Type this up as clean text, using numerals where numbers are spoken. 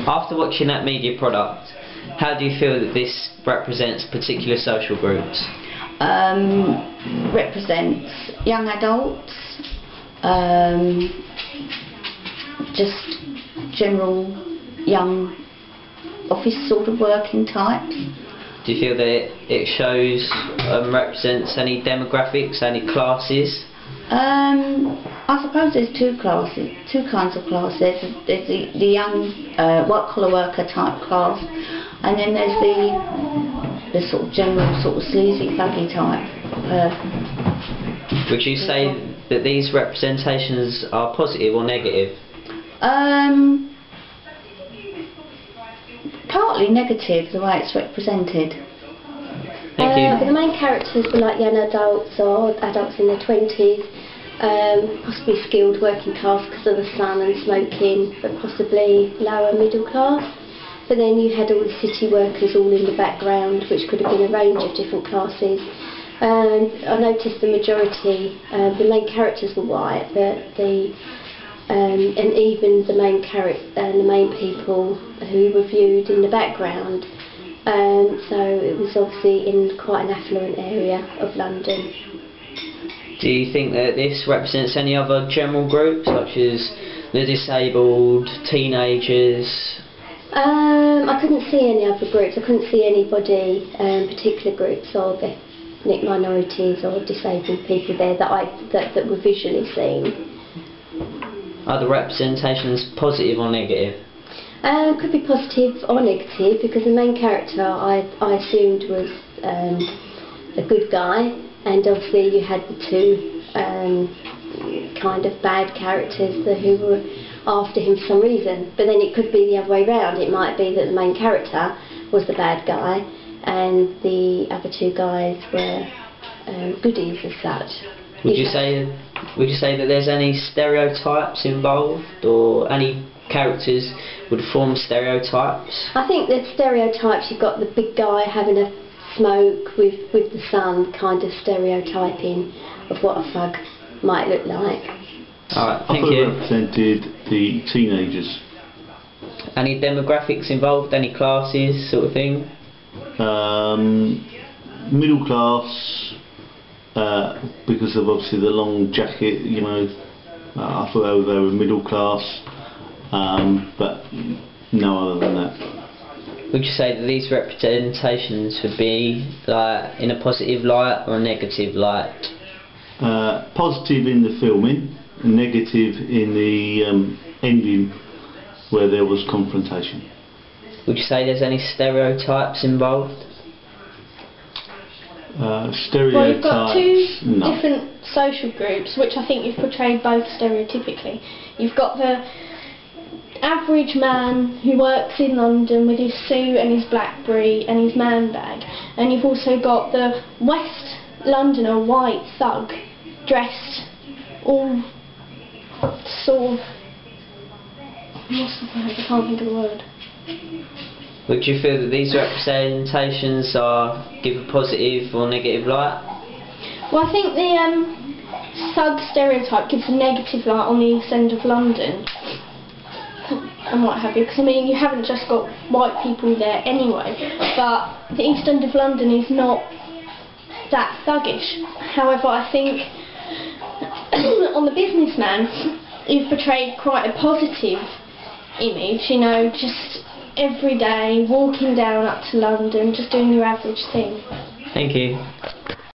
After watching that media product, how do you feel that this represents particular social groups? Represents young adults, just general young office sort of working types. Do you feel that it shows, represents any demographics, any classes? I suppose there's two kinds of classes. There's the young white collar worker type class, and then there's the sort of general sort of sleazy thuggy type. Would you say that these representations are positive or negative? Partly negative, the way it's represented. Thank you. The main characters were like young adults or adults in their 20s, possibly skilled working class because of the sun and smoking, but possibly lower middle class. But then you had all the city workers all in the background, which could have been a range of different classes. I noticed the majority, the main characters were white, and even the main people who were viewed in the background. So it was obviously in quite an affluent area of London. Do you think that this represents any other general groups, such as the disabled, teenagers? I couldn't see any other groups. I couldn't see anybody, particular groups of ethnic minorities or disabled people there that were visually seen. Are the representations positive or negative? Could be positive or negative, because the main character I assumed was a good guy, and obviously you had the two kind of bad characters who were after him for some reason. But then it could be the other way round. It might be that the main character was the bad guy and the other two guys were goodies as such. Would you say that there's any stereotypes involved, or any characters would form stereotypes? I think the stereotypes, you've got the big guy having a smoke with the sun, kind of stereotyping of what a thug might look like. Alright, thank you. I represented the teenagers. Any demographics involved, any classes sort of thing? Middle class, because of obviously the long jacket, you know, I thought they were middle class, but no other than that. Would you say that these representations would be like in a positive light or a negative light? Positive in the filming, negative in the ending where there was confrontation. Would you say there's any stereotypes involved? Stereotypes? Well, you've got two no. different social groups, which I think you've portrayed both stereotypically. You've got the average man who works in London with his suit and his Blackberry and his man bag, and you've also got the West Londoner white thug, dressed all sort of, what's the word? I can't think of the word. Would you feel that these representations give a positive or negative light? Well, I think the thug stereotype gives a negative light on the East End of London and what have you, because I mean you haven't just got white people there anyway, but the East End of London is not that thuggish. However, I think on the businessman you've portrayed quite a positive image, you know, just every day walking down up to London, just doing your average thing. Thank you.